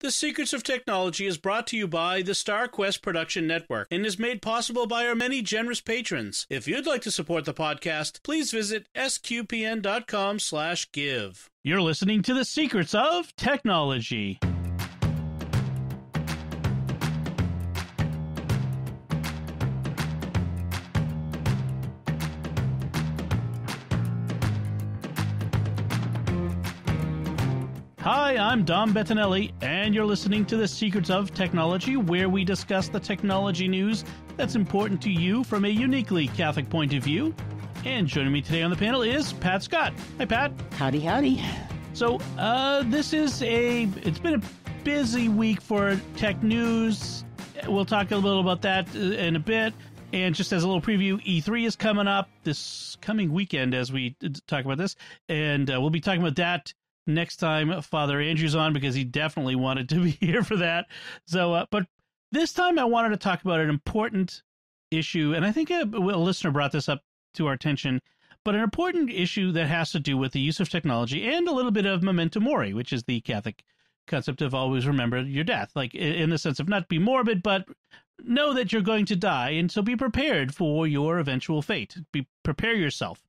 The Secrets of Technology is brought to you by the StarQuest Production Network and is made possible by our many generous patrons. If you'd like to support the podcast, please visit sqpn.com/give. You're listening to The Secrets of Technology. Hi, I'm Dom Bettinelli, and you're listening to The Secrets of Technology, where we discuss the technology news that's important to you from a uniquely Catholic point of view. And joining me today on the panel is Pat Scott. Hi, Pat. Howdy, howdy. So, it's been a busy week for tech news. We'll talk a little about that in a bit. And just as a little preview, E3 is coming up this coming weekend as we talk about this. And we'll be talking about that next time Father Andrew's on, because he definitely wanted to be here for that. So, but this time I wanted to talk about an important issue, and I think a listener brought this up to our attention, but an important issue that has to do with the use of technology and a little bit of Memento Mori, which is the Catholic concept of always remember your death, like in the sense of not be morbid, but know that you're going to die, and so be prepared for your eventual fate. Prepare yourself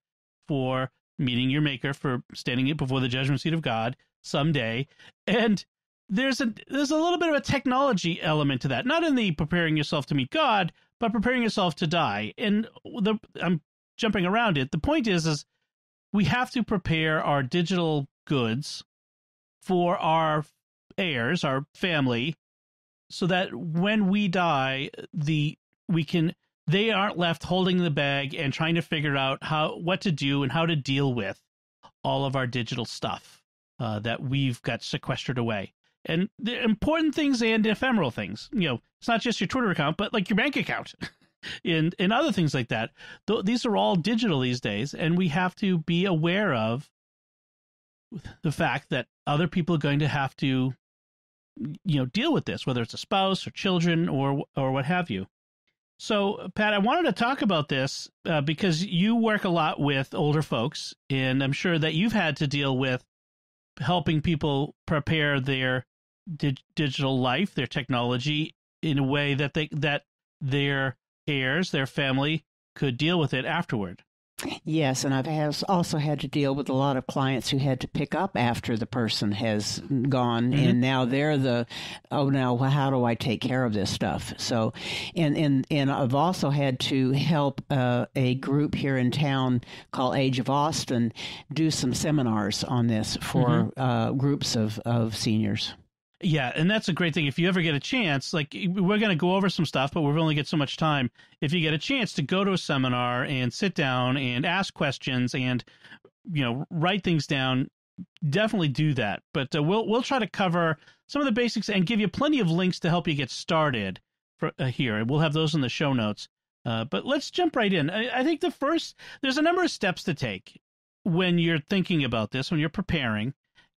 for meeting your maker, for standing before the judgment seat of God someday. And there's a little bit of a technology element to that, not in the preparing yourself to meet God, but preparing yourself to die. And I'm jumping around it. The point is we have to prepare our digital goods for our heirs, our family, so that when we die, they aren't left holding the bag and trying to figure out what to do and how to deal with all of our digital stuff that we've got sequestered away. And the important things and ephemeral things, it's not just your Twitter account, but like your bank account and other things like that. These are all digital these days, and we have to be aware of the fact that other people are going to have to, deal with this, whether it's a spouse or children or what have you. So, Pat, I wanted to talk about this because you work a lot with older folks, and I'm sure that you've had to deal with helping people prepare their digital life, their technology, in a way that their heirs, their family, could deal with it afterward. Yes, and I've also had to deal with a lot of clients who had to pick up after the person has gone, and now they're now how do I take care of this stuff? So, and I've also had to help a group here in town called Age of Austin do some seminars on this for groups of seniors. Yeah, and that's a great thing. If you ever get a chance, like we're going to go over some stuff, but we've only got so much time. If you get a chance to go to a seminar and sit down and ask questions and, write things down, definitely do that. But we'll try to cover some of the basics and give you plenty of links to help you get started here. We'll have those in the show notes. But let's jump right in. I think there's a number of steps to take when you're thinking about this, when you're preparing.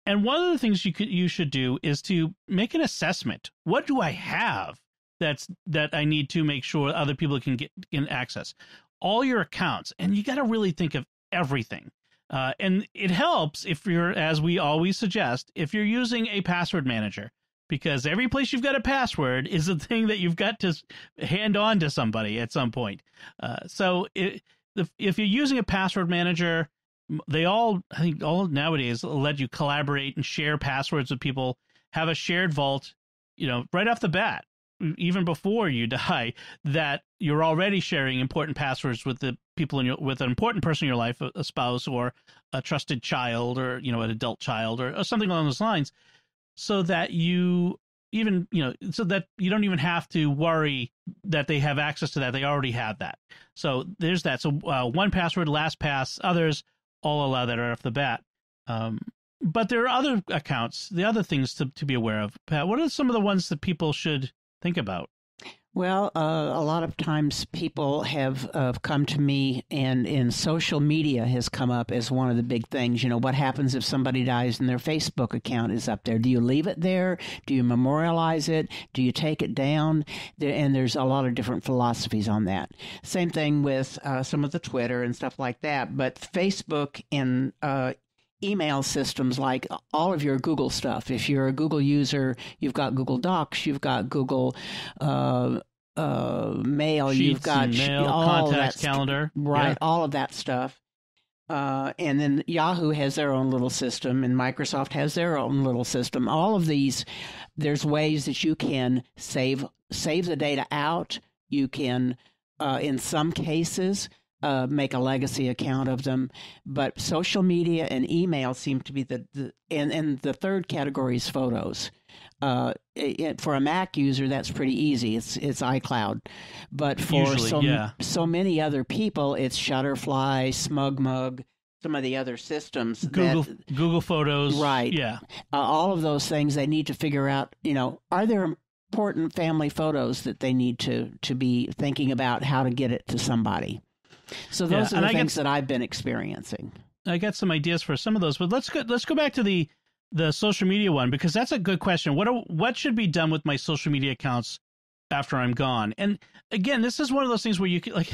And one of the things you should do is to make an assessment. What do I have that I need to make sure other people can access? All your accounts, and you got to really think of everything. And it helps if you're, as we always suggest, if you're using a password manager, because every place you've got a password is a thing that you've got to hand on to somebody at some point. So if you're using a password manager, I think all nowadays let you collaborate and share passwords with people, have a shared vault, right off the bat, even before you die, that you're already sharing important passwords with the people with an important person in your life, a spouse or a trusted child or, an adult child or something along those lines, so that you don't even have to worry that they have access to that. They already have that. So there's that. So 1Password, LastPass, others all allow that right off the bat. But there are other accounts, the other things to be aware of. Pat, what are some of the ones that people should think about? Well, a lot of times people have come to me, and in social media has come up as one of the big things. What happens if somebody dies and their Facebook account is up there? Do you leave it there? Do you memorialize it? Do you take it down? And there's a lot of different philosophies on that. Same thing with some of the Twitter and stuff like that. But Facebook and email systems like all of your Google stuff. If you're a Google user, you've got Google Docs, you've got Google Mail, Sheets you've got and mail, all contacts, that calendar. right? Yeah. All of that stuff. And then Yahoo has their own little system, and Microsoft has their own little system. All of these, there's ways that you can save the data out. You can, in some cases, make a legacy account of them. But social media and email seem to be and the third category is photos. For a Mac user, that's pretty easy. It's iCloud. But for so many other people, it's Shutterfly, SmugMug, some of the other systems. Google Photos. Right. Yeah. All of those things they need to figure out, are there important family photos that they need to be thinking about how to get it to somebody? So those are the things that I've been experiencing. I got some ideas for some of those, but let's go back to the social media one, because that's a good question. What should be done with my social media accounts after I'm gone? And again, this is one of those things where you can,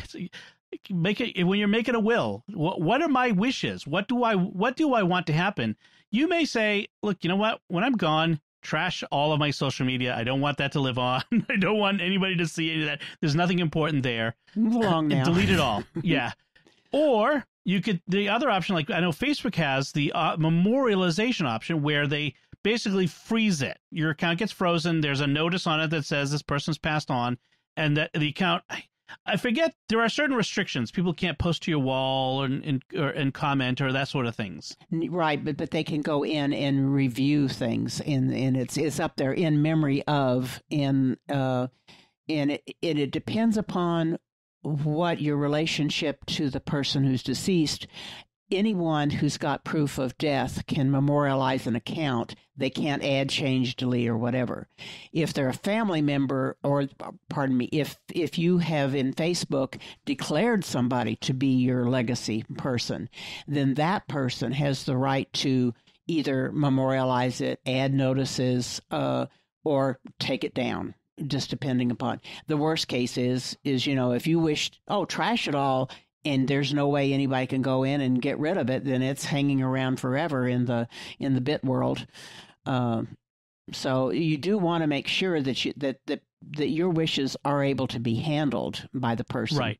make it when you're making a will. What are my wishes? What do I want to happen? You may say, look, you know what? When I'm gone, trash all of my social media. I don't want that to live on. I don't want anybody to see any of that. There's nothing important there. Move along now. Delete it all. Yeah. Or you could, the other option, like I know Facebook has the memorialization option, where they basically freeze it. Your account gets frozen. There's a notice on it that says this person's passed on, and that the account, I forget, there are certain restrictions. People can't post to your wall and comment or that sort of things. Right, but they can go in and review things, and it's up there in memory of, and it depends upon what your relationship to the person who's deceased. Anyone who's got proof of death can memorialize an account. They can't add, change, delete, or whatever. If they're a family member, or pardon me, if you have in Facebook declared somebody to be your legacy person, then that person has the right to either memorialize it, add notices, or take it down, just depending upon. The worst case is if you wished, trash it all, and there's no way anybody can go in and get rid of it, then it's hanging around forever in the bit world. So you do want to make sure that your wishes are able to be handled by the person. Right.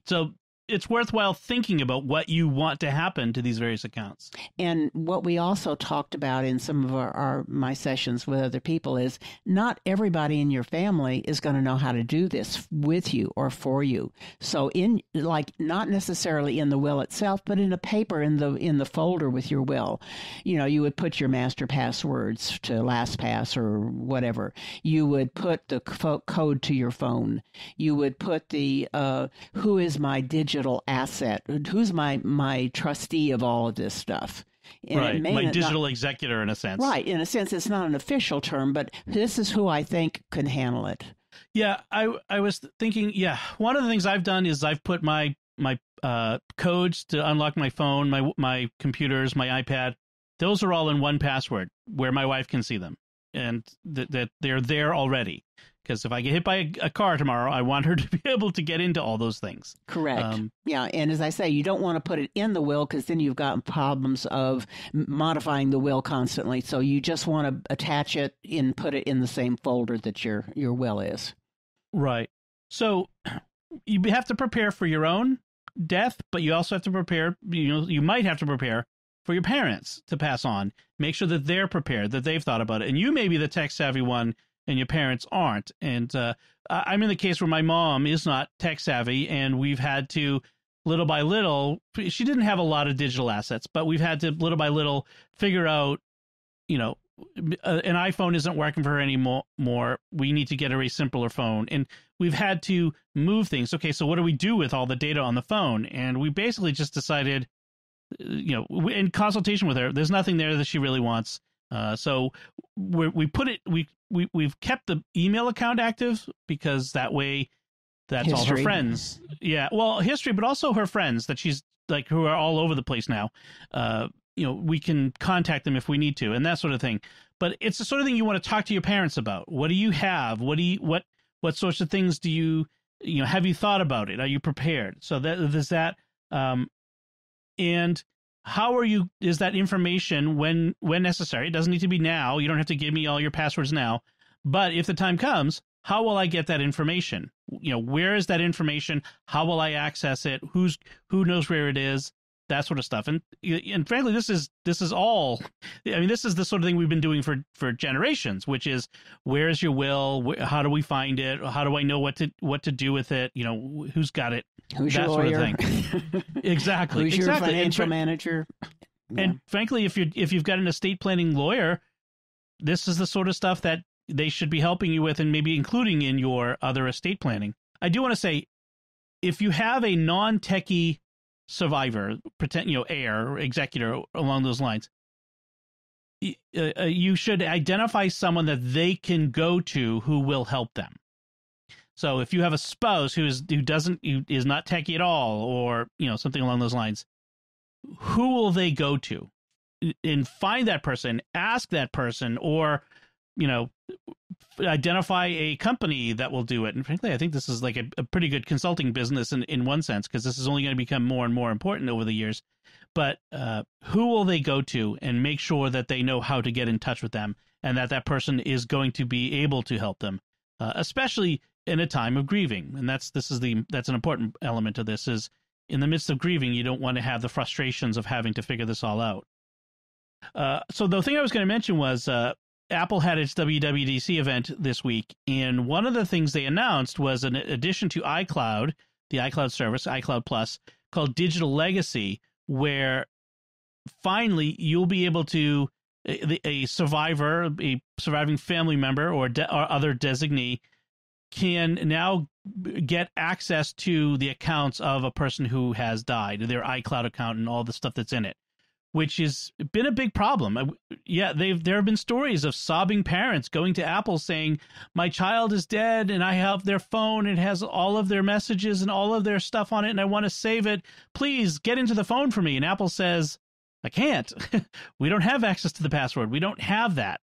So it's worthwhile thinking about what you want to happen to these various accounts. And what we also talked about in some of my sessions with other people is not everybody in your family is going to know how to do this with you or for you. So not necessarily in the will itself, but in a paper in the folder with your will, you would put your master passwords to LastPass or whatever. You would put the code to your phone. You would put the who is my digital asset, who's my trustee of all of this stuff. And right, my digital executor, in a sense. Right, in a sense, it's not an official term, but this is who I think can handle it. Yeah, I was thinking, one of the things I've done is I've put my codes to unlock my phone, my computers, my iPad. Those are all in one password where my wife can see them, and that they're there already. Because if I get hit by a car tomorrow, I want her to be able to get into all those things. Correct. Yeah, and as I say, you don't want to put it in the will, because then you've got problems of modifying the will constantly. So you just want to attach it and put it in the same folder that your will is. Right. So you have to prepare for your own death, but you also have to prepare, you might have to prepare for your parents to pass on. Make sure that they're prepared, that they've thought about it. And you may be the tech-savvy one, and your parents aren't. And I'm in the case where my mom is not tech savvy, and we've had to, little by little, she didn't have a lot of digital assets, but we've had to, little by little, figure out, an iPhone isn't working for her anymore. We need to get her a simpler phone. And we've had to move things. Okay, so what do we do with all the data on the phone? And we basically just decided, in consultation with her, there's nothing there that she really wants. So we've kept the email account active, because that way that's history. All her friends. Yeah. Well, history, but also her friends that she's who are all over the place now. We can contact them if we need to, and that sort of thing. But it's the sort of thing you want to talk to your parents about. What do you have? What sorts of things do you have you thought about it? Are you prepared? So there's that. And is that information when necessary? It doesn't need to be now. You don't have to give me all your passwords now. But if the time comes, how will I get that information? Where is that information? How will I access it? Who knows where it is? That sort of stuff. And frankly, this is all. I mean, this is the sort of thing we've been doing for generations, which is, where is your will? How do we find it? How do I know what to do with it? Who's got it? Who's that your sort lawyer? of thing. Exactly. Who's your financial manager? Yeah. And frankly, if you've got an estate planning lawyer, this is the sort of stuff that they should be helping you with, and maybe including in your other estate planning. I do want to say, if you have a non-techie survivor, heir or executor along those lines, you should identify someone that they can go to who will help them. So if you have a spouse who is not techie at all, or something along those lines, who will they go to? And find that person, ask that person, or identify a company that will do it. And frankly, I think this is like a pretty good consulting business in one sense, because this is only going to become more and more important over the years. But who will they go to, and make sure that they know how to get in touch with them, and that person is going to be able to help them, especially in a time of grieving. And that's an important element of this, is in the midst of grieving, you don't want to have the frustrations of having to figure this all out. So the thing I was going to mention was, Apple had its WWDC event this week, and one of the things they announced was an addition to iCloud, the iCloud service, iCloud Plus, called Digital Legacy, where finally you'll be able to, a surviving family member or other designee can now get access to the accounts of a person who has died, their iCloud account and all the stuff that's in it, which has been a big problem. Yeah, there have been stories of sobbing parents going to Apple saying, my child is dead and I have their phone. It has all of their messages and all of their stuff on it, and I want to save it. Please get into the phone for me. And Apple says, I can't. We don't have access to the password. We don't have that.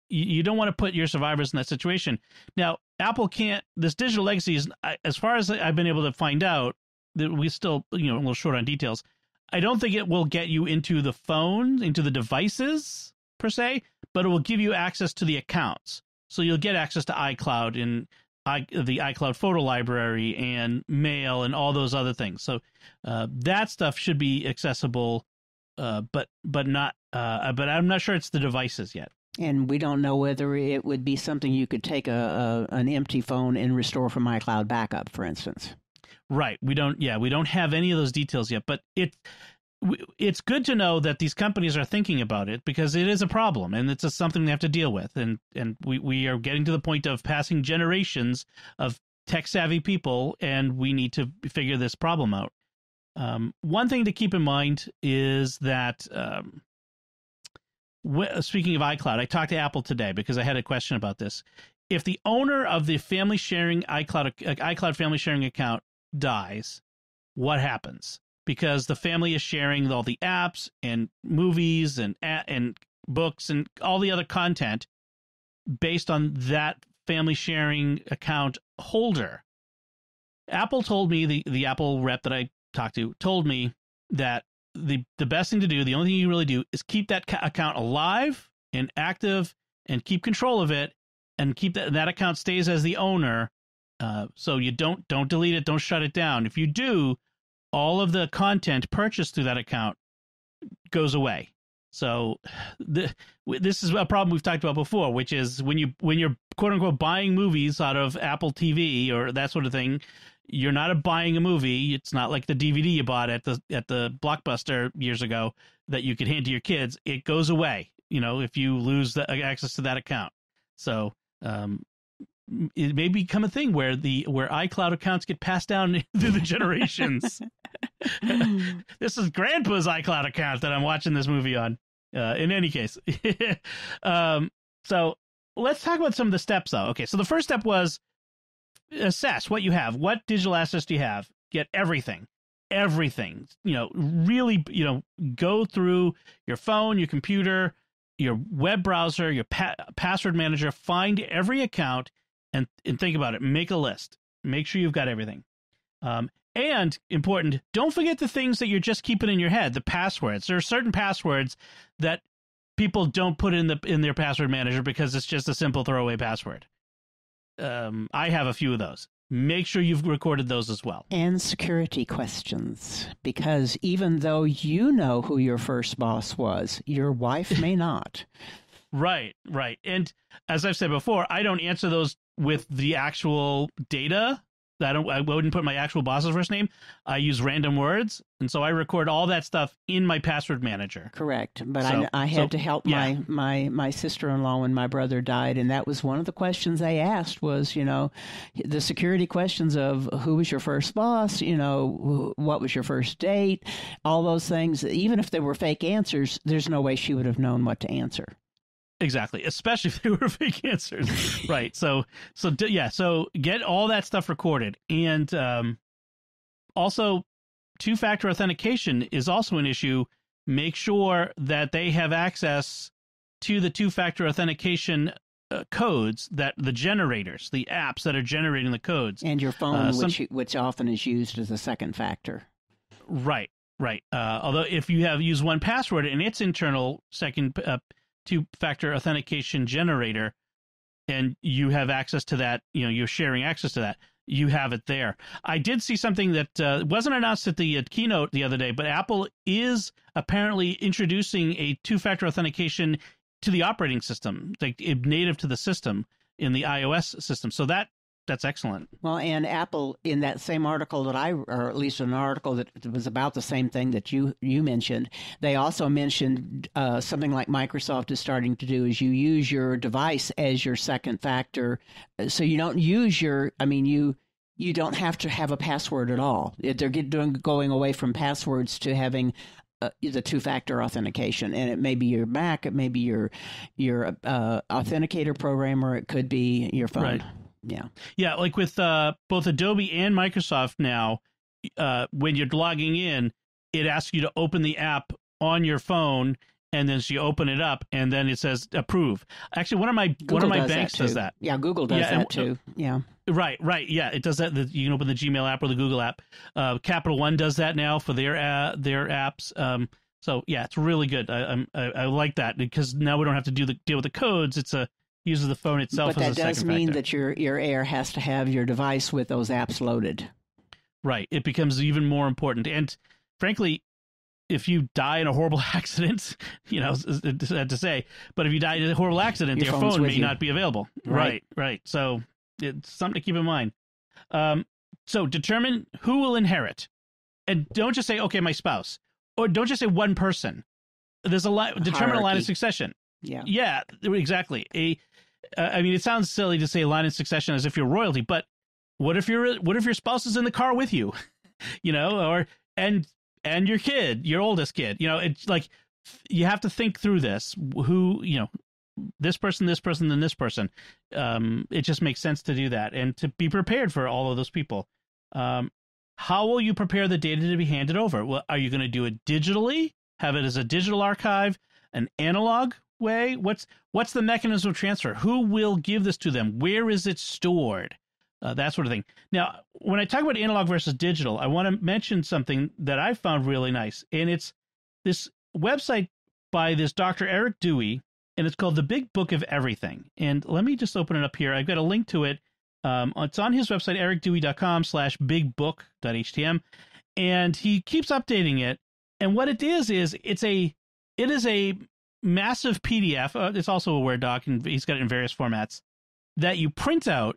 You don't want to put your survivors in that situation. Now, Apple can't. This Digital Legacy is, as far as I've been able to find out, that we still, a little short on details. I don't think it will get you into the phone, into the devices per se, but it will give you access to the accounts. So you'll get access to iCloud and the iCloud photo library and mail and all those other things. So that stuff should be accessible, but I'm not sure it's the devices yet. And we don't know whether it would be something you could take an empty phone and restore from iCloud backup, for instance. Right. We don't have any of those details yet, but it's good to know that these companies are thinking about it, because it is a problem and it's something they have to deal with. And we are getting to the point of passing generations of tech savvy people, and we need to figure this problem out. One thing to keep in mind is that, speaking of iCloud, I talked to Apple today because I had a question about this. If the owner of the family sharing iCloud family sharing account dies, what happens? Because the family is sharing all the apps and movies and books and all the other content based on that family sharing account holder. Apple told me, the Apple rep that I talked to told me that the best thing to do, the only thing you really do, is keep that account alive and active and keep control of it, and keep that account stays as the owner. So you don't delete it, don't shut it down. If you do, all of the content purchased through that account goes away. So this is a problem we've talked about before, which is when you're quote unquote buying movies out of Apple TV or that sort of thing, you're not buying a movie. It's not like the DVD you bought at the Blockbuster years ago that you could hand to your kids. It goes away, if you lose the access to that account. So it may become a thing where iCloud accounts get passed down through the generations. This is Grandpa's iCloud account that I'm watching this movie on. In any case, so let's talk about some of the steps, though. Okay, so the first step was assess what you have. What digital assets do you have? Get everything. Really, go through your phone, your computer, your web browser, your password manager. Find every account and think about it. Make a list. Make sure you've got everything. And important, don't forget the things that you're just keeping in your head, the passwords. There are certain passwords that people don't put in their password manager because it's just a simple throwaway password. I have a few of those. Make sure you've recorded those as well. And security questions, because even though you know who your first boss was, your wife may not. Right. And as I've said before, I don't answer those with the actual data. I wouldn't put my actual boss's first name. I use random words, and so I record all that stuff in my password manager. Correct, but I had to help my sister-in-law when my brother died, and that was one of the questions they asked was, the security questions of who was your first boss, what was your first date, all those things. Even if they were fake answers, there's no way she would have known what to answer. Exactly, especially if they were fake answers. Right. So get all that stuff recorded. And also, two-factor authentication is also an issue. Make sure that they have access to the two-factor authentication codes, that the generators, the apps that are generating the codes. And your phone, which often is used as a second factor. Right. Although if you have used 1Password and its internal second two-factor authentication generator, and you have access to that, you're sharing access to that, you have it there. I did see something that wasn't announced at the keynote the other day, but Apple is apparently introducing a two-factor authentication to the operating system, like native to the system in the iOS system. So that's excellent. Well, and Apple, in that same article or at least an article that was about the same thing that you mentioned, they also mentioned something like Microsoft is starting to do is you use your device as your second factor. So you don't use you don't have to have a password at all. They're going away from passwords to having the two-factor authentication, and it may be your Mac, it may be your authenticator program, or it could be your phone. Right. Yeah, like with both Adobe and Microsoft now, when you're logging in, it asks you to open the app on your phone, and then so you open it up, and then it says approve. Actually, one of my banks does that. Yeah, Google does that too. Yeah. Right. Yeah, it does that. You can open the Gmail app or the Google app. Capital One does that now for their apps. So yeah, it's really good. I like that because now we don't have to deal with the codes. It's uses the phone itself but as a second factor. But that does mean that your Air has to have your device with those apps loaded. Right. It becomes even more important. And frankly, if you die in a horrible accident, it's sad to say, but if you die in a horrible accident, your phone may not be available. Right. So it's something to keep in mind. So determine who will inherit. And don't just say, okay, my spouse. Or don't just say one person. There's determine a line of succession. Yeah, exactly. It sounds silly to say line of succession as if you're royalty, but what if your spouse is in the car with you, and your kid, your oldest kid, it's like you have to think through this. Who, this person, then this person. It just makes sense to do that and to be prepared for all of those people. How will you prepare the data to be handed over? Well, are you going to do it digitally? Have it as a digital archive, an analog way? What's the mechanism of transfer? Who will give this to them? Where is it stored? That sort of thing. Now, when I talk about analog versus digital, I want to mention something that I found really nice, and it's this website by this Dr. Eric Dewey, and it's called The Big Book of Everything. And let me just open it up here. I've got a link to it. It's on his website, ericdewey.com/bigbook.htm, and he keeps updating it. And what it is it is a massive PDF. It's also a Word doc, and he's got it in various formats that you print out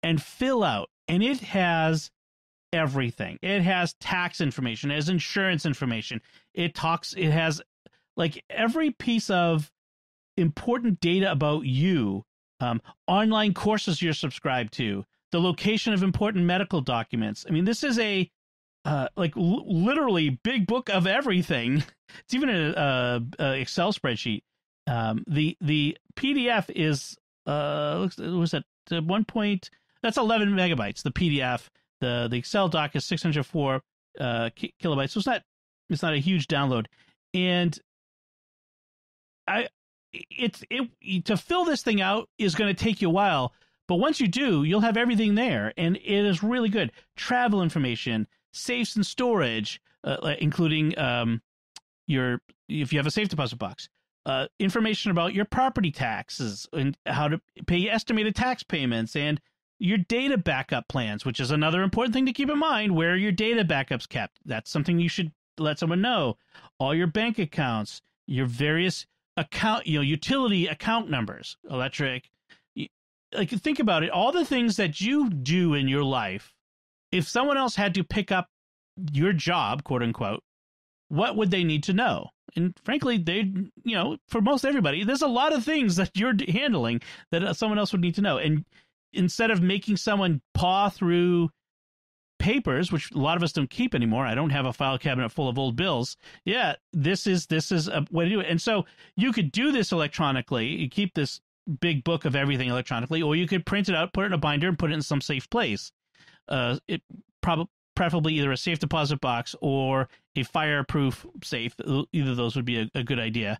and fill out, and it has everything. It has tax information, it has insurance information. It has like every piece of important data about you, online courses you're subscribed to, the location of important medical documents. I mean, this is a literally big book of everything. It's even an Excel spreadsheet. The PDF is was that 1. That's 11 megabytes. The PDF. The Excel doc is 604 kilobytes. So it's not a huge download. And to fill this thing out is going to take you a while. But once you do, you'll have everything there, and it is really good. Travel information, safes and storage, including if you have a safe deposit box, information about your property taxes and how to pay estimated tax payments, and your data backup plans, which is another important thing to keep in mind, where your data backup's kept. That's something you should let someone know. All your bank accounts, your various utility account numbers, electric. Like, think about it. All the things that you do in your life, if someone else had to pick up your job, quote unquote, what would they need to know? And frankly, for most everybody, there's a lot of things that you're handling that someone else would need to know. And instead of making someone paw through papers, which a lot of us don't keep anymore, I don't have a file cabinet full of old bills. Yeah, this is a way to do it. And so you could do this electronically. You keep this big book of everything electronically, or you could print it out, put it in a binder, and put it in some safe place. Preferably either a safe deposit box or a fireproof safe. Either of those would be a good idea.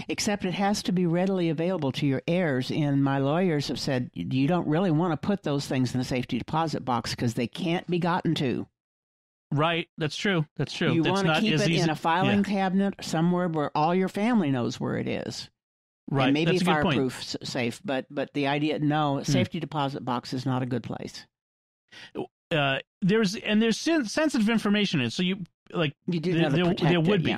Except it has to be readily available to your heirs, and my lawyers have said you don't really want to put those things in a safety deposit box because they can't be gotten to. Right, that's true. You want to keep it in a filing cabinet somewhere where all your family knows where it is. Right, and maybe that's a fireproof safe, but the idea, no, safety deposit box is not a good place. There's sensitive information in it, so you do have to protect there would be.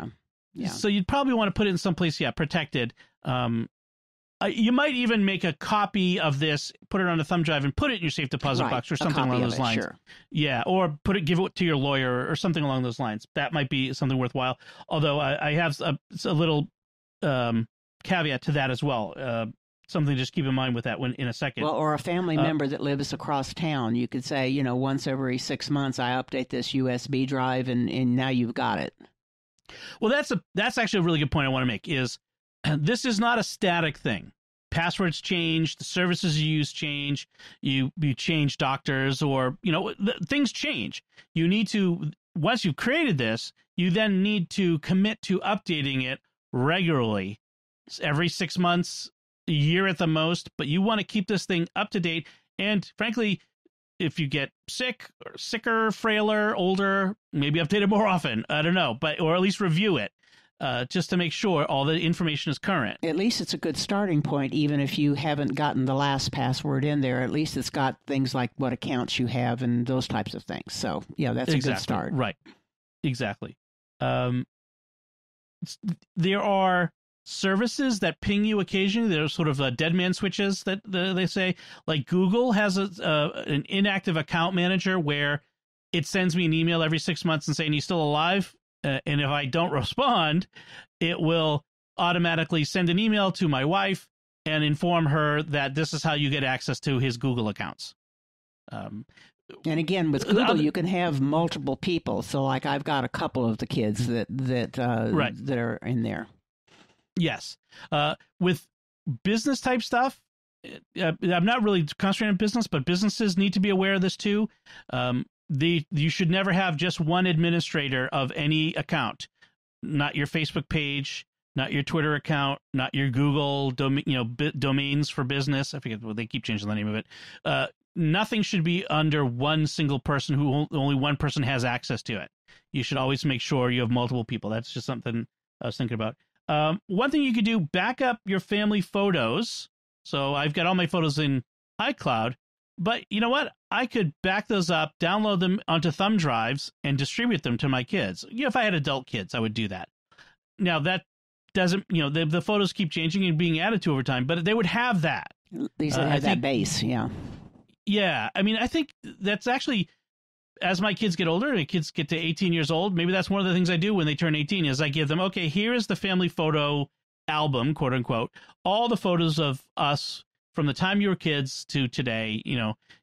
Yeah. So you'd probably want to put it in some place, protected. You might even make a copy of this, put it on a thumb drive, and put it in your safe deposit box or something along those lines. Sure. Yeah, or give it to your lawyer or something along those lines. That might be something worthwhile. Although I have a little caveat to that as well. Something to just keep in mind with that one in a second. Well, or a family member that lives across town. You could say, once every 6 months I update this USB drive, and now you've got it. Well, that's actually a really good point I want to make, is this is not a static thing. Passwords change, the services you use change, you change doctors, or, things change. You need to, once you've created this, you then need to commit to updating it regularly, every 6 months, a year at the most, but you want to keep this thing up to date. And frankly, if you get sick or sicker, frailer, older, maybe update it more often. I don't know, or at least review it just to make sure all the information is current. At least it's a good starting point, even if you haven't gotten the last password in there. At least it's got things like what accounts you have and those types of things. So, yeah, that's a good start. Right. Exactly. There are services that ping you occasionally. There's sort of dead man switches that they say. Like Google has an inactive account manager where it sends me an email every 6 months and saying he's still alive. And if I don't respond, it will automatically send an email to my wife and inform her that this is how you get access to his Google accounts. And again, with Google, you can have multiple people. So, like, I've got a couple of the kids that are in there. Yes. With business type stuff, I'm not really concentrating on business, but businesses need to be aware of this too. You should never have just one administrator of any account, not your Facebook page, not your Twitter account, not your Google domains for business. I forget, they keep changing the name of it. Nothing should be under one single person who only one person has access to it. You should always make sure you have multiple people. That's just something I was thinking about. One thing you could do, back up your family photos. So I've got all my photos in iCloud, but you know what? I could back those up, download them onto thumb drives, and distribute them to my kids. If I had adult kids, I would do that. Now, that doesn't, the photos keep changing and being added to over time, but they would have that. At least they have that base, yeah. Yeah, I mean, I think that's actually, as my kids get older, and kids get to 18 years old, maybe that's one of the things I do when they turn 18 is I give them, okay, here is the family photo album, quote unquote, all the photos of us from the time you were kids to today,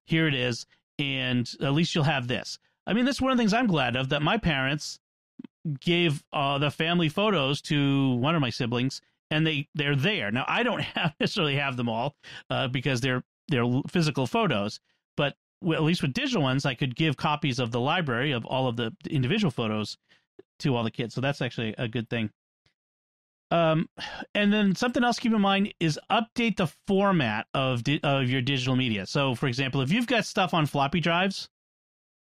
here it is, and at least you'll have this. I mean, that's one of the things I'm glad of, that my parents gave the family photos to one of my siblings, and they're there. Now, I don't necessarily have them all because they're physical photos, but at least with digital ones, I could give copies of the library of all of the individual photos to all the kids. So that's actually a good thing. And then something else to keep in mind is update the format of your digital media. So, for example, if you've got stuff on floppy drives,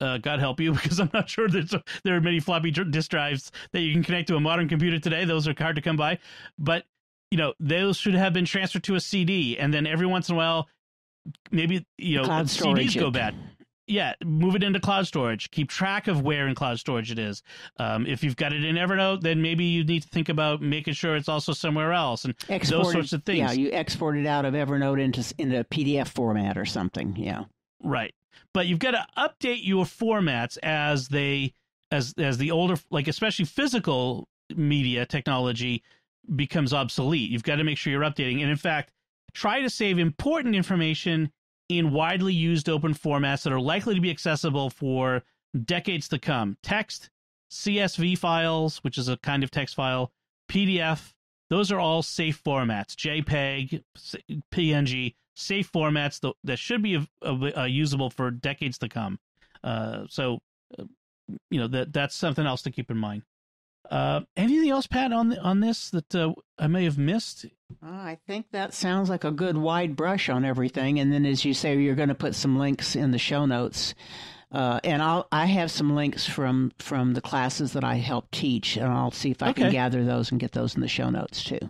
God help you, because I'm not sure there are many floppy disk drives that you can connect to a modern computer today. Those are hard to come by. But, those should have been transferred to a CD. And then every once in a while, maybe, cloud storage CDs go bad. Yeah, move it into cloud storage. Keep track of where in cloud storage it is. If you've got it in Evernote, then maybe you need to think about making sure it's also somewhere else and those sorts of things. Yeah, you export it out of Evernote into PDF format or something. Yeah, right. But you've got to update your formats as the older, like especially physical media technology becomes obsolete. You've got to make sure you're updating. And in fact, try to save important information in widely used open formats that are likely to be accessible for decades to come. Text, CSV files, which is a kind of text file, PDF, those are all safe formats. JPEG, PNG, safe formats that should be usable for decades to come. So that's something else to keep in mind. Anything else, Pat, on this that I may have missed? I think that sounds like a good wide brush on everything. And then, as you say, you're going to put some links in the show notes. And I have some links from the classes that I help teach, and I'll see if I can gather those and get those in the show notes too.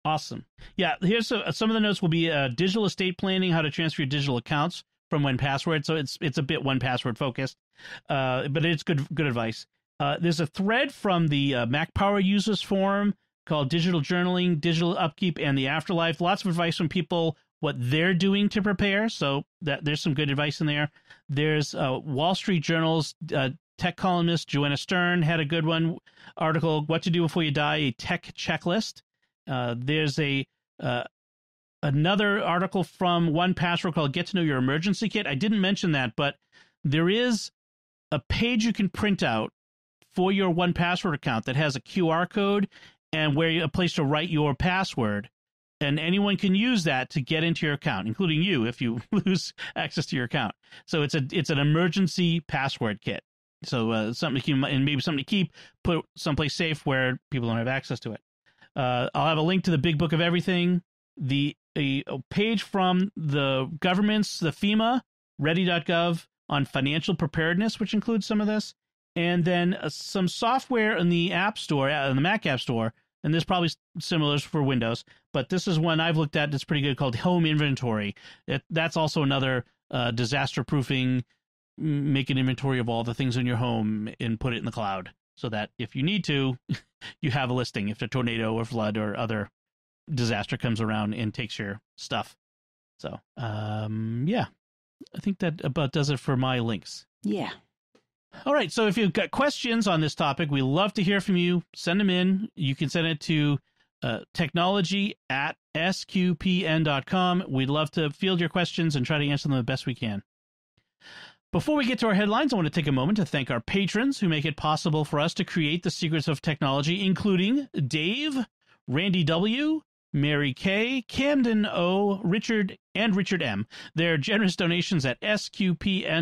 Awesome. Yeah, here's some of the notes will be digital estate planning, how to transfer your digital accounts from 1Password. So it's a bit 1Password focused, but it's good advice. There's a thread from the Mac Power Users Forum called Digital Journaling, Digital Upkeep, and the Afterlife. Lots of advice from people, what they're doing to prepare. So there's some good advice in there. There's Wall Street Journal's tech columnist Joanna Stern had a good one article, What to Do Before You Die, a Tech Checklist. There's another article from 1Password called Get to Know Your Emergency Kit. I didn't mention that, but there is a page you can print out for your 1Password account that has a QR code and a place to write your password. And anyone can use that to get into your account, including you if you lose access to your account. So it's an emergency password kit. So something to keep, and maybe something to keep, put someplace safe where people don't have access to it. I'll have a link to the Big Book of Everything, a page from the government's, the FEMA, ready.gov on financial preparedness, which includes some of this, and then some software in the App Store, in the Mac App Store, and there's probably similar for Windows, but this is one I've looked at that's pretty good called Home Inventory. That's also another disaster-proofing, make an inventory of all the things in your home and put it in the cloud so that if you need to, you have a listing if a tornado or flood or other disaster comes around and takes your stuff. So, yeah, I think that about does it for my links. Yeah. All right, so if you've got questions on this topic, we love to hear from you. Send them in. You can send it to technology@sqpn.com. We'd love to field your questions and try to answer them the best we can. Before we get to our headlines, I want to take a moment to thank our patrons who make it possible for us to create the secrets of technology, including Dave, Randy W., Mary K., Camden O., Richard, and Richard M. Their generous donations at sqpn.com/give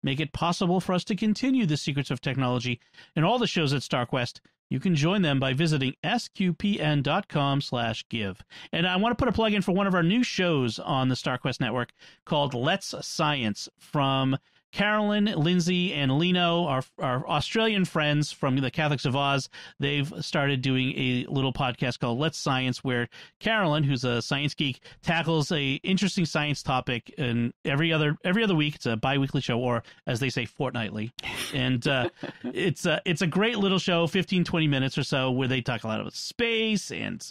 make it possible for us to continue the secrets of technology and all the shows at StarQuest. You can join them by visiting sqpn.com/give. And I want to put a plug in for one of our new shows on the StarQuest network called Let's Science from Carolyn, Lindsay, and Lino, our Australian friends from the Catholics of Oz. They've started doing a little podcast called Let's Science, where Carolyn, who's a science geek, tackles a interesting science topic. And every other week, it's a bi-weekly show, or as they say, fortnightly. And it's a great little show, 15, 20 minutes or so, where they talk a lot about space and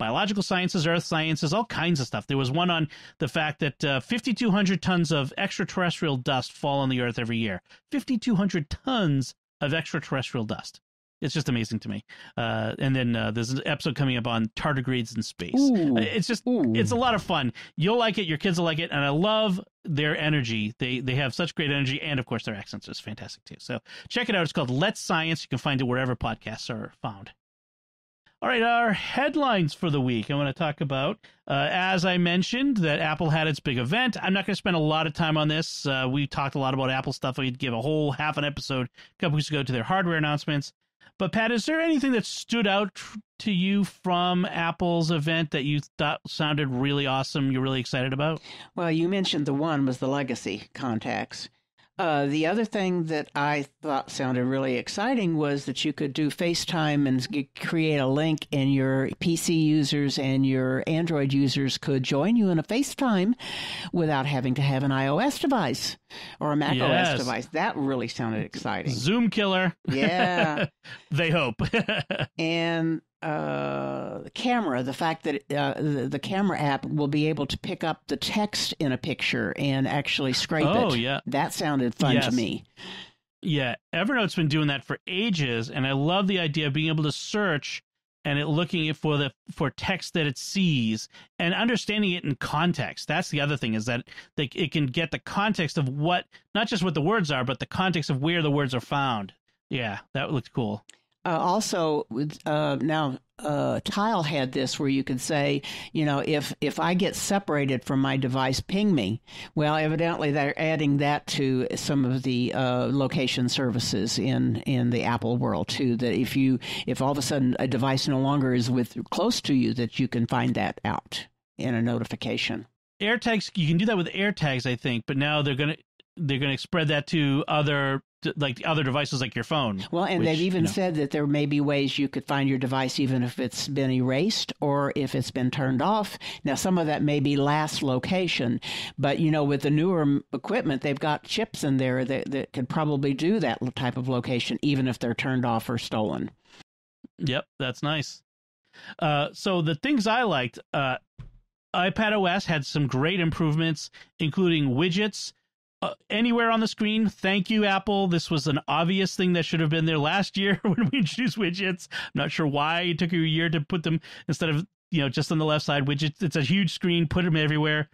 biological sciences, earth sciences, all kinds of stuff. There was one on the fact that 5,200 tons of extraterrestrial dust fall on the earth every year. 5,200 tons of extraterrestrial dust. It's just amazing to me. And then there's an episode coming up on tardigrades in space. It's a lot of fun. You'll like it. Your kids will like it. And I love their energy. They have such great energy. And of course, their accents are fantastic too. So check it out. It's called Let's Science. You can find it wherever podcasts are found. All right, our headlines for the week. I want to talk about, as I mentioned, that Apple had its big event. I'm not going to spend a lot of time on this. We talked a lot about Apple stuff. We'd give a whole half an episode a couple weeks ago to their hardware announcements. But Pat, is there anything that stood out to you from Apple's event that you thought sounded really awesome, you're really excited about? Well, you mentioned the one was the legacy contacts. The other thing that I thought sounded really exciting was that you could do FaceTime and create a link, and your PC users and your Android users could join you in a FaceTime without having to have an iOS device or a Mac OS device. That really sounded exciting. Zoom killer. Yeah. They hope. And camera, the fact that the camera app will be able to pick up the text in a picture and actually scrape it. Oh, yeah. That sounded fun to me. Yeah, Evernote's been doing that for ages, and I love the idea of being able to search and it looking for text that it sees and understanding it in context. That's the other thing, is that it can get the context of what, not just what the words are, but the context of where the words are found. Yeah, that looked cool. Also, now Tile had this where you could say, if I get separated from my device, ping me. Well, evidently they're adding that to some of the location services in the Apple world too. That if all of a sudden a device no longer is close to you, that you can find that out in a notification. AirTags, you can do that with AirTags, I think, but now they're gonna spread that to other devices like your phone. Well, and they've even said that there may be ways you could find your device even if it's been erased or if it's been turned off. Now, some of that may be last location, but, with the newer equipment, they've got chips in there that could probably do that type of location, even if they're turned off or stolen. Yep, that's nice. So the things I liked, iPadOS had some great improvements, including widgets. Anywhere on the screen. Thank you, Apple. This was an obvious thing that should have been there last year when we introduced widgets. I'm not sure why it took you a year to put them instead of, just on the left side widgets. It's a huge screen, put them everywhere.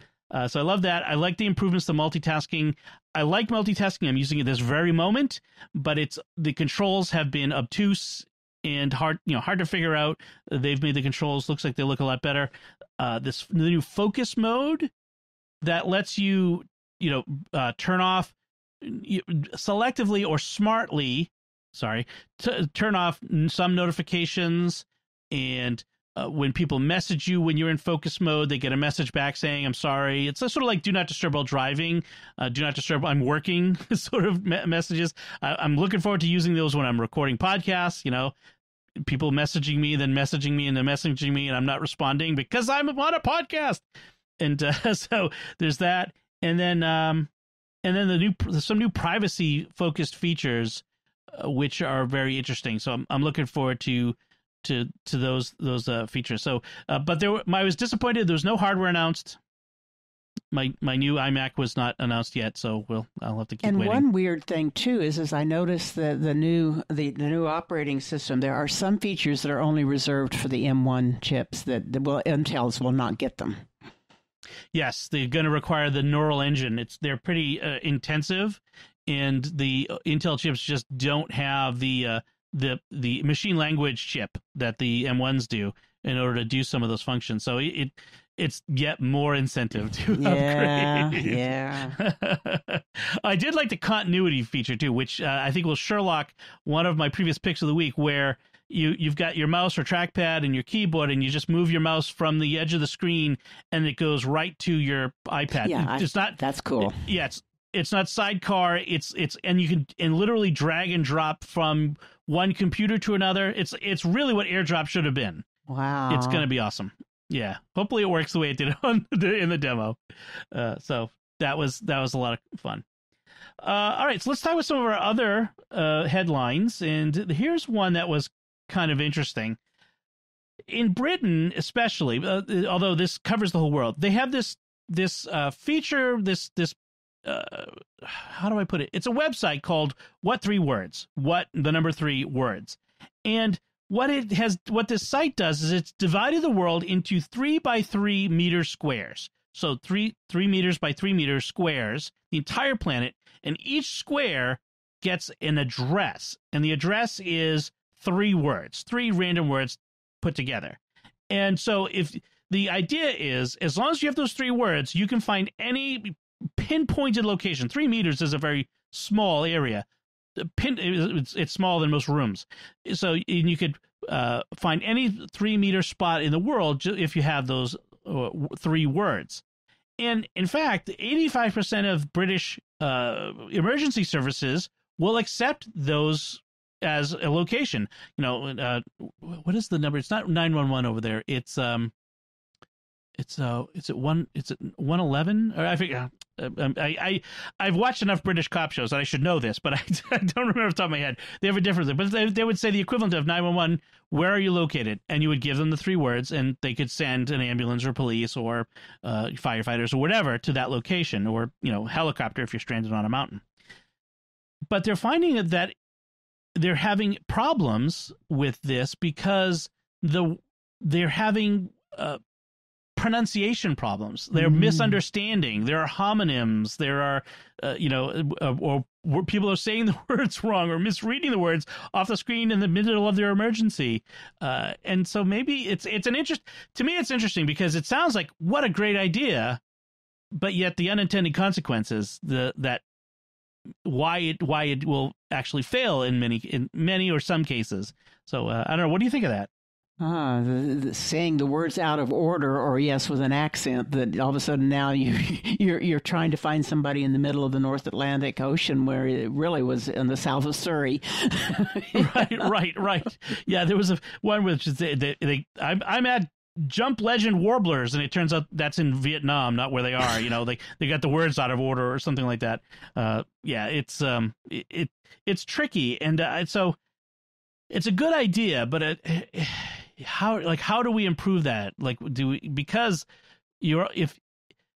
So I love that. I like the improvements to multitasking. I like multitasking. I'm using it this very moment, but the controls have been obtuse and hard to figure out. They've made the controls looks like they look a lot better. The new focus mode that lets you turn off selectively or smartly, turn off some notifications. And when people message you when you're in focus mode, they get a message back saying, I'm sorry. It's sort of like do not disturb while driving, do not disturb, I'm working sort of messages. I'm looking forward to using those when I'm recording podcasts, people messaging me, then messaging me, and then messaging me, and I'm not responding because I'm on a podcast. And so there's that. And then some new privacy focused features, which are very interesting. So I'm looking forward to those features. So, but I was disappointed. There was no hardware announced. My new iMac was not announced yet, so I'll have to keep waiting. And one weird thing too is I noticed that the new operating system, there are some features that are only reserved for the M1 chips that Intel's will not get them. Yes, they're going to require the neural engine. They're pretty intensive, and the Intel chips just don't have the machine language chip that the M1s do in order to do some of those functions. So it's yet more incentive to upgrade. Yeah. I did like the continuity feature too, which I think will Sherlock one of my previous picks of the week, where you've got your mouse or trackpad and your keyboard, and you just move your mouse from the edge of the screen, and it goes right to your iPad. Yeah, that's cool. It's not sidecar. And you can literally drag and drop from one computer to another. It's really what AirDrop should have been. Wow, it's going to be awesome. Yeah, hopefully it works the way it did in the demo. So that was a lot of fun. All right, so let's talk about some of our other headlines, and here's one that was kind of interesting. In Britain, especially, although this covers the whole world, they have this feature. This how do I put it? It's a website called What 3 Words? What the number 3 words? And what this site does is it's divided the world into 3 by 3 meter squares. So 3 meters by 3 meter squares, the entire planet, and each square gets an address, and the address is 3 words, 3 random words put together. And so if the idea is, as long as you have those 3 words, you can find any pinpointed location. 3 meters is a very small area. it's smaller than most rooms. So you could find any 3-meter spot in the world if you have those 3 words. And in fact, 85% of British emergency services will accept those as a location. What is the number? It's not 911 over there. It's at 111, or I forget. I've watched enough British cop shows that I should know this, but I don't remember off the top of my head. They have a different, but they would say the equivalent of 911. Where are you located? And you would give them the 3 words, and they could send an ambulance or police or firefighters or whatever to that location, or helicopter if you're stranded on a mountain. But they're finding that they're having problems with this because they're having pronunciation problems. They're misunderstanding. There are homonyms. There are, or people are saying the words wrong or misreading the words off the screen in the middle of their emergency. And so maybe it's an interest. To me, it's interesting because it sounds like what a great idea, but yet the unintended consequences, that why it will actually fail in many or some cases. So I don't know. What do you think of that? Saying the words out of order, or yes, with an accent, that all of a sudden now you're trying to find somebody in the middle of the North Atlantic Ocean where it really was in the south of Surrey. Right. Yeah, there was one which is I'm at Jump Legend Warblers, and it turns out that's in Vietnam, not where they are. They got the words out of order or something like that. It's tricky, and so it's a good idea, but how do we improve that? Because if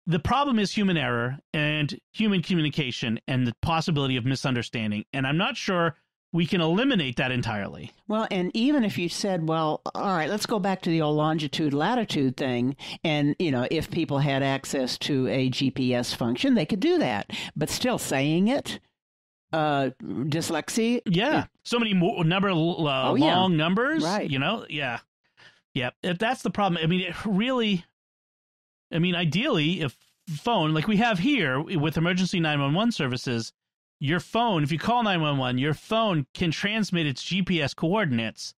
the problem is human error and human communication and the possibility of misunderstanding, and I'm not sure we can eliminate that entirely. Well, and even if you said, well, all right, let's go back to the old longitude latitude thing, and if people had access to a GPS function, they could do that, but still saying it. Dyslexia. Yeah. So many long numbers. Right. Yeah. If that's the problem. Ideally, if phone, like we have here with emergency 911 services, your phone, if you call 911, your phone can transmit its GPS coordinates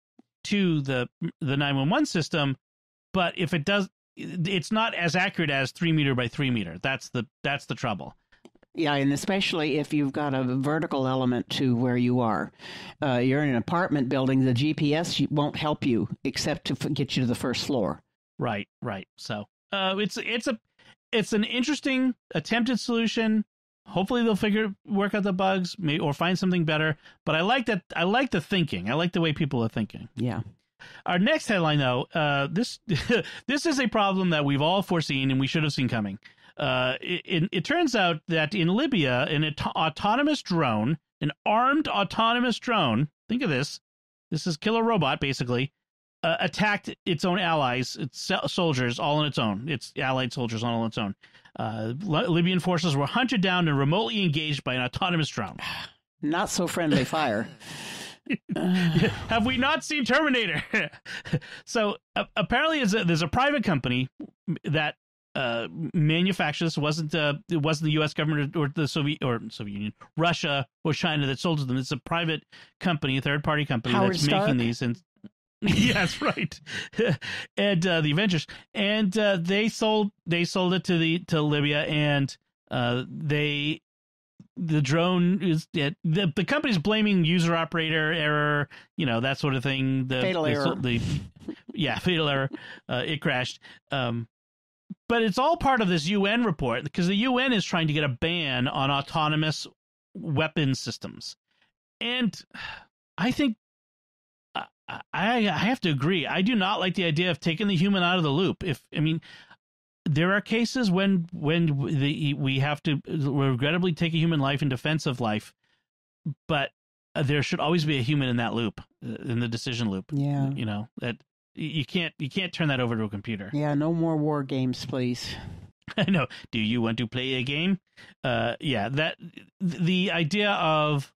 to the 911 system. But if it does, it's not as accurate as 3 meter by 3 meter. That's the trouble. Yeah, and especially if you've got a vertical element to where you are. You're in an apartment building, the GPS won't help you except to get you to the first floor. Right. So it's an interesting attempted solution. Hopefully they'll work out the bugs, or find something better. But I like that. I like the thinking. I like the way people are thinking. Yeah. Our next headline, though, this is a problem that we've all foreseen and we should have seen coming. It turns out that in Libya, an autonomous drone, an armed autonomous drone, think of this is Killer Robot, basically, attacked its own allies, its soldiers, all on its own, its allied soldiers all on its own. Libyan forces were hunted down and remotely engaged by an autonomous drone. Not so friendly fire. Have we not seen Terminator? Apparently there's a private company that manufacturers. It wasn't the U.S. government or the Soviet Union, Russia or China that sold to them. It's a private company, a third-party company that's making these. And yeah, that's right. And the Avengers, and they sold it to Libya, and the drone is the company's blaming user operator error, that sort of thing. Fatal error. Fatal error. It crashed. But it's all part of this UN report, because the UN is trying to get a ban on autonomous weapon systems. And I think I have to agree. I do not like the idea of taking the human out of the loop. There are cases when we have to regrettably take a human life in defense of life, but there should always be a human in that loop, in the decision loop. Yeah. That you can't turn that over to a computer. Yeah, no more war games, please. I know. Do you want to play a game? That the idea of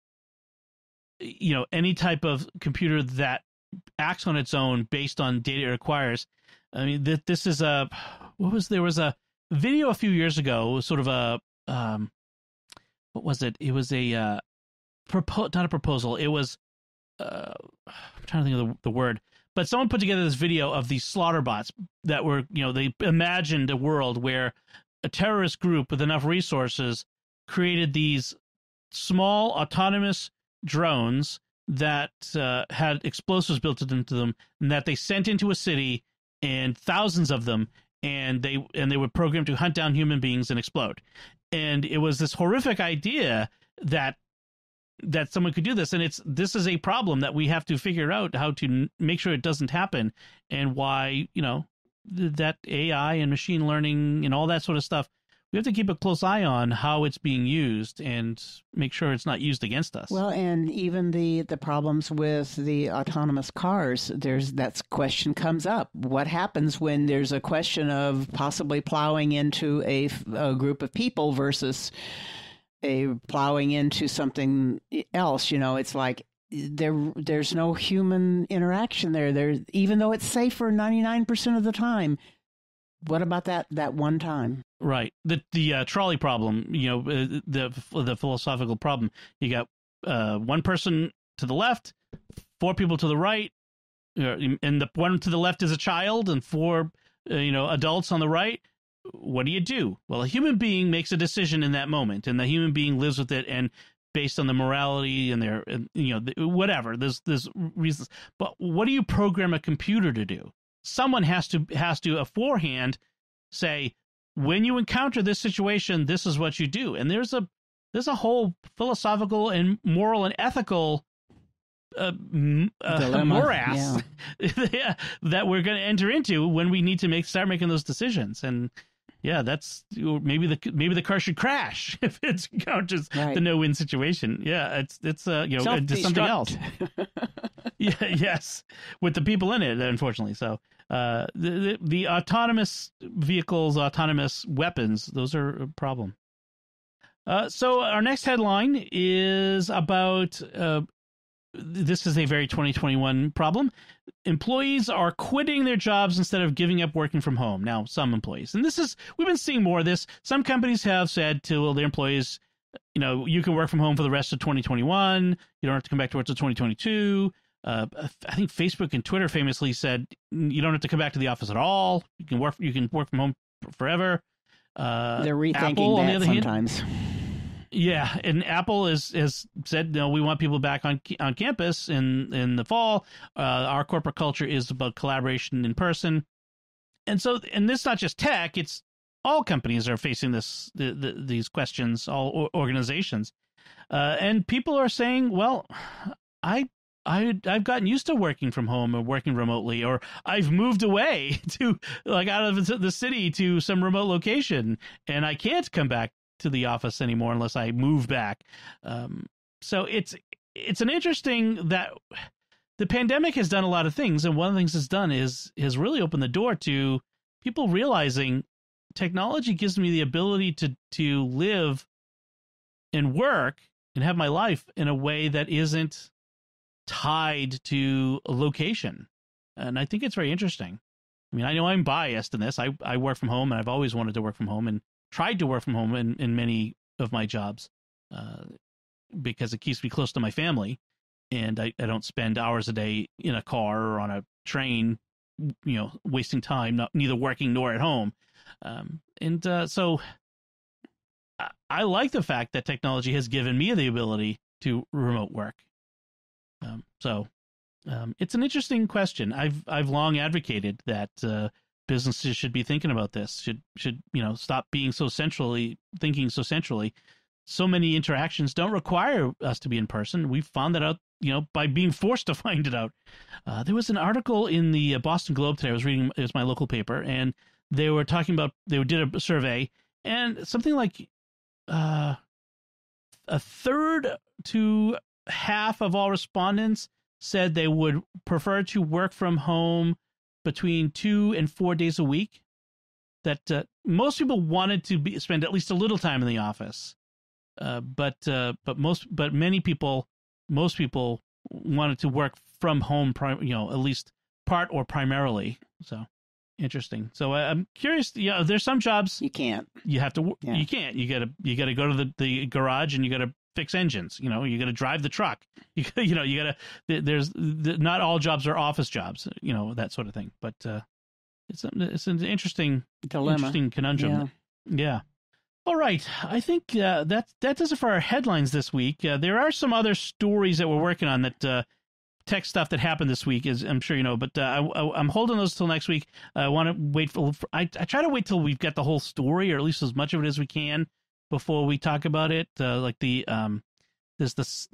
any type of computer that acts on its own based on data it requires. This is there was a video a few years ago, sort of a what was it? It was a not a proposal. It was I'm trying to think of the word, but someone put together this video of these slaughter bots that were, they imagined a world where a terrorist group with enough resources created these small autonomous drones that had explosives built into them, and that they sent into a city, and thousands of them, and they were programmed to hunt down human beings and explode. And it was this horrific idea that someone could do this, and this is a problem that we have to figure out how to make sure it doesn't happen, and why that AI and machine learning and all that sort of stuff, we have to keep a close eye on how it's being used and make sure it's not used against us. Well, and even the problems with the autonomous cars, that question comes up. What happens when there's a question of possibly plowing into a group of people versus plowing into something else? It's like there's no human interaction there. Even though it's safer 99% of the time. What about that one time? Right. The trolley problem, the philosophical problem. You got one person to the left, 4 people to the right, and the one to the left is a child, and 4 adults on the right. What do you do? Well, a human being makes a decision in that moment, and the human being lives with it, and based on the morality and their, whatever. There's reasons. But what do you program a computer to do? Someone has to beforehand say, when you encounter this situation, this is what you do. And there's a whole philosophical and moral and ethical morass that we're going to enter into when we need to start making those decisions. And that's maybe the car should crash if it encounters the no-win situation. Yeah, it's just something else. Yes, with the people in it, unfortunately. So the autonomous vehicles, autonomous weapons, those are a problem. So our next headline is about this is a very 2021 problem. Employees are quitting their jobs instead of giving up working from home. Now, some employees, and we've been seeing more of this. Some companies have said to their employees, you can work from home for the rest of 2021. You don't have to come back to work until 2022. I think Facebook and Twitter famously said you don't have to come back to the office at all. You can work from home forever. They're rethinking Apple, that on the other sometimes. Hand, yeah, and Apple has said, no, we want people back on campus in the fall. Our corporate culture is about collaboration in person, and this is not just tech; it's all companies are facing these questions, all organizations, and people are saying, well, I've gotten used to working from home or working remotely, or I've moved away to out of the city to some remote location, and I can't come back to the office anymore unless I move back. So it's an interesting that the pandemic has done a lot of things, and one of the things it's done has really opened the door to people realizing technology gives me the ability to live and work and have my life in a way that isn't tied to a location. And I think it's very interesting. I mean, I know I'm biased in this. I work from home, and I've always wanted to work from home and tried to work from home in many of my jobs because it keeps me close to my family, and I don't spend hours a day in a car or on a train, wasting time, neither working nor at home. So I like the fact that technology has given me the ability to remote work. It's an interesting question. I've long advocated that businesses should be thinking about this. Should stop being thinking so centrally. So many interactions don't require us to be in person. We found that out, by being forced to find it out. There was an article in the Boston Globe today. I was reading, it was my local paper, and they were talking about, they did a survey, and something like a third to half of all respondents said they would prefer to work from home between 2 and 4 days a week. That most people wanted to spend at least a little time in the office, but many people, most people wanted to work from home, at least part or primarily. So interesting. So I'm curious. There's some jobs you can't. You have to. Yeah. You can't. You gotta go to the garage, and you gotta fix engines. You got to drive the truck. You got to. Not all jobs are office jobs. That sort of thing. But it's an interesting dilemma, interesting conundrum. Yeah. All right, I think that does it for our headlines this week. There are some other stories that we're working on that tech stuff that happened this week, as I'm sure you know, but I'm holding those till next week. I want to wait for I try to wait till we've got the whole story, or at least as much of it as we can, before we talk about it. Like there's the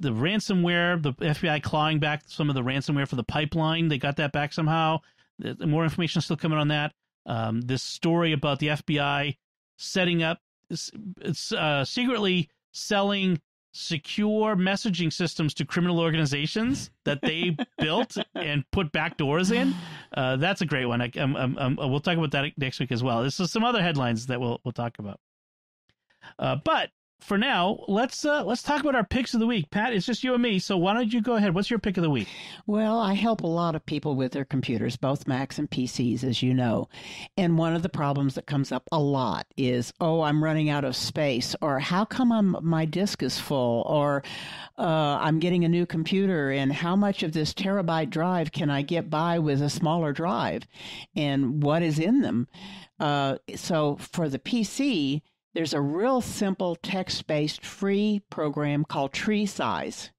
ransomware, the FBI clawing back some of the ransomware for the pipeline. They got that back somehow. More information is still coming on that. This story about the FBI setting up, it's secretly selling secure messaging systems to criminal organizations that they built and put back doors in. That's a great one. We'll talk about that next week as well. There's some other headlines that we'll talk about. But for now, let's talk about our picks of the week. Pat, it's just you and me, so why don't you go ahead? What's your pick of the week? Well, I help a lot of people with their computers, both Macs and PCs, as you know. And one of the problems that comes up a lot is, I'm running out of space, or how come my disk is full, or I'm getting a new computer, and how much of this terabyte drive can I get by with a smaller drive, and what is in them? So for the PC, there's a real simple text-based free program called Tree Size.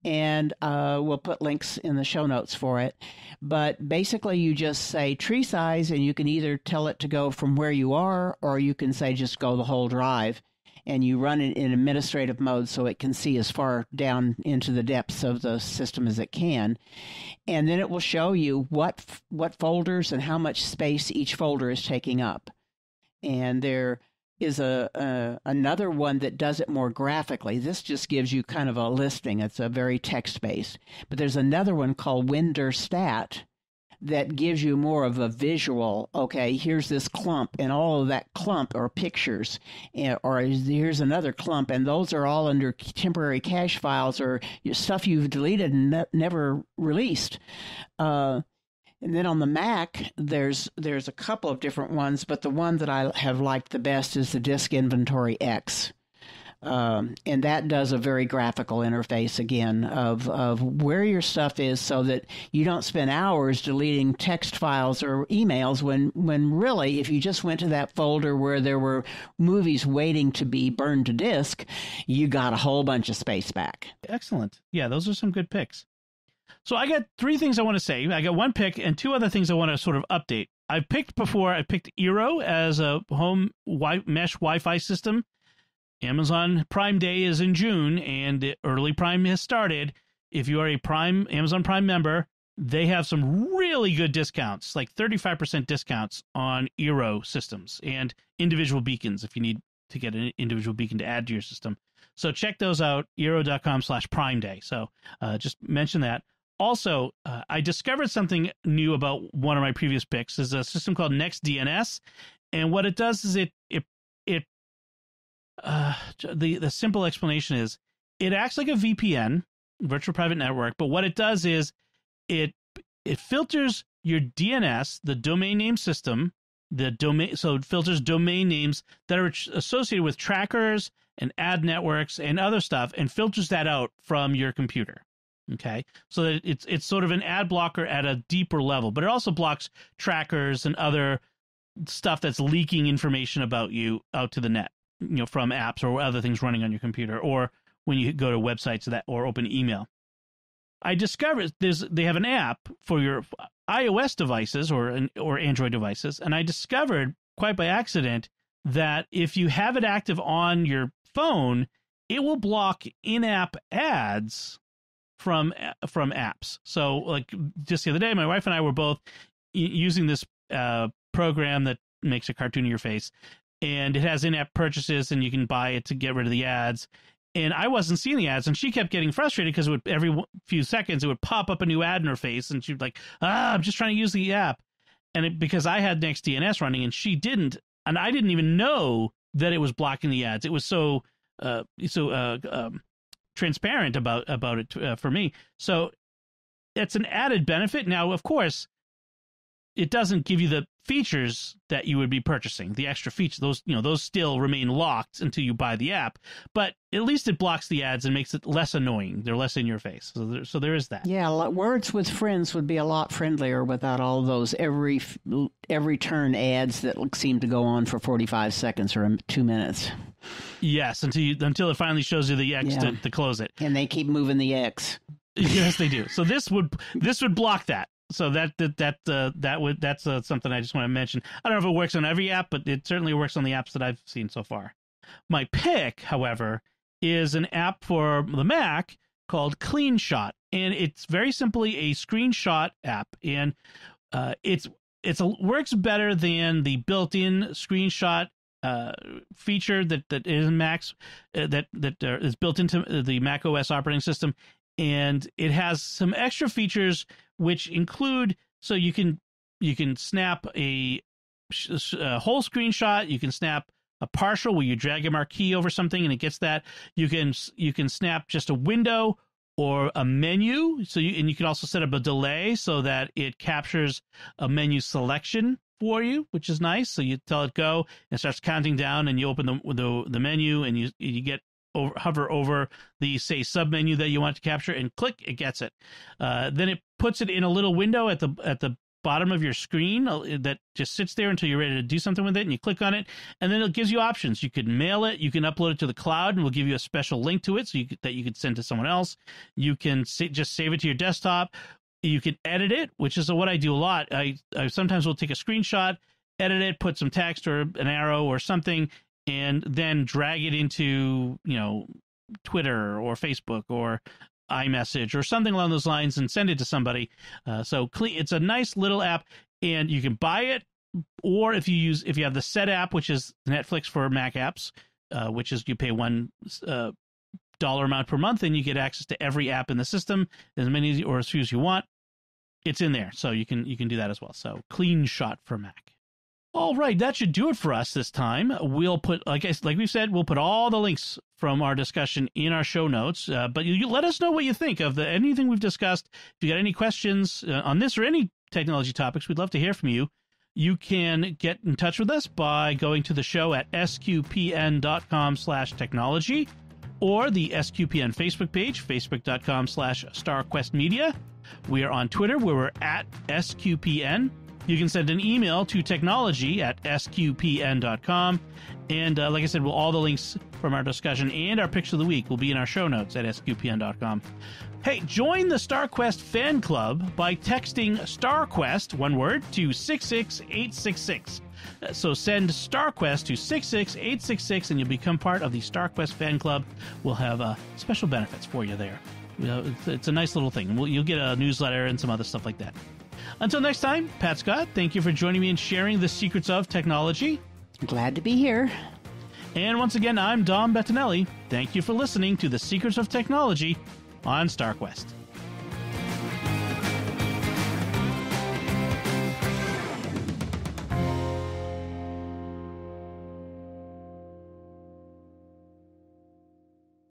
And we'll put links in the show notes for it. But basically, you just say tree size, and you can either tell it to go from where you are, or you can say just go the whole drive. And you run it in administrative mode so it can see as far down into the depths of the system as it can. And then it will show you what folders and how much space each folder is taking up. And there is another one that does it more graphically. This just gives you kind of a listing. It's a very text-based. But there's another one called WinderStat that gives you more of a visual. Okay, here's this clump, and all of that clump are pictures. Or here's another clump, and those are all under temporary cache files or stuff you've deleted and never released. And then on the Mac, there's a couple of different ones, but the one that I have liked the best is the Disk Inventory X. And that does a very graphical interface, again, of where your stuff is, so that you don't spend hours deleting text files or emails when really, if you just went to that folder where there were movies waiting to be burned to disk, you got a whole bunch of space back. Excellent. Yeah, those are some good picks. So I got three things I want to say. I got one pick and two other things I want to sort of update. I picked Eero as a home mesh Wi-Fi system. Amazon Prime Day is in June, and early Prime has started. If you are a Amazon Prime member, they have some really good discounts, like 35% discounts on Eero systems and individual beacons if you need to get an individual beacon to add to your system. So check those out, eero.com/Prime Day. So just mention that. Also, I discovered something new about one of my previous picks. Is a system called NextDNS, and what it does is the simple explanation is it acts like a VPN, virtual private network. But what it does is it filters your DNS, the domain name system, so it filters domain names that are associated with trackers and ad networks and other stuff, and filters that out from your computer. Okay, so that it's sort of an ad blocker at a deeper level, but it also blocks trackers and other stuff that's leaking information about you out to the net, from apps or other things running on your computer, or when you go to websites or open email. I discovered they have an app for your iOS devices or Android devices, and I discovered quite by accident that if you have it active on your phone, it will block in-app ads from apps. So, like just the other day, my wife and I were both using this program that makes a cartoon of your face, and it has in-app purchases, and you can buy it to get rid of the ads. And I wasn't seeing the ads, and she kept getting frustrated because every few seconds it would pop up a new ad in her face, and she'd be like, I'm just trying to use the app. And because I had NextDNS running and she didn't, and I didn't even know that it was blocking the ads. It was so transparent about it for me. So it's an added benefit. Now, of course, it doesn't give you the features that you would be purchasing, the extra features. Those still remain locked until you buy the app, but at least it blocks the ads and makes it less annoying. They're less in your face. So there is that. Yeah, Words with Friends would be a lot friendlier without all those every turn ads that seem to go on for 45 seconds or 2 minutes. Yes, until it finally shows you the X to close it. And they keep moving the X. Yes, they do. So this would block that. So that's something I just want to mention. I don't know if it works on every app, but it certainly works on the apps that I've seen so far. My pick, however, is an app for the Mac called CleanShot, and it's very simply a screenshot app, and it works better than the built-in screenshot feature that is in Macs that is built into the Mac OS operating system. And it has some extra features, which include, so you can snap a whole screenshot. You can snap a partial where you drag a marquee over something and it gets that. You can snap just a window or a menu. You can also set up a delay so that it captures a menu selection for you, which is nice. So you tell it go, and it starts counting down, and you open the menu, and you get hover over the, say, submenu that you want to capture, and click, it gets it. Then it puts it in a little window at the bottom of your screen that just sits there until you're ready to do something with it, and you click on it, and then it gives you options. You could mail it, you can upload it to the cloud, and we'll give you a special link to it that you could send to someone else. You can just save it to your desktop. You can edit it, which is what I do a lot. I sometimes will take a screenshot, edit it, put some text or an arrow or something, and then drag it into, Twitter or Facebook or iMessage or something along those lines and send it to somebody. It's a nice little app, and you can buy it, or if you have the Set app, which is Netflix for Mac apps, which is you pay $1 amount per month, and you get access to every app in the system, as many or as few as you want. It's in there, so you can do that as well. So CleanShot for Mac. All right, that should do it for us this time. We'll put, like we said, we'll put all the links from our discussion in our show notes. But you let us know what you think of anything we've discussed. If you got any questions on this or any technology topics, we'd love to hear from you. You can get in touch with us by going to the show at sqpn.com/technology or the SQPN Facebook page, facebook.com/StarQuestMedia. We are on Twitter, where we're at SQPN. You can send an email to technology@sqpn.com. And like I said, all the links from our discussion and our picks of the week will be in our show notes at sqpn.com. Hey, join the StarQuest fan club by texting StarQuest, one word, to 66866. So send StarQuest to 66866 and you'll become part of the StarQuest fan club. We'll have special benefits for you there. It's a nice little thing. You'll get a newsletter and some other stuff like that. Until next time, Pat Scott, thank you for joining me and sharing the secrets of technology. Glad to be here. And once again, I'm Dom Bettinelli. Thank you for listening to the Secrets of Technology on StarQuest.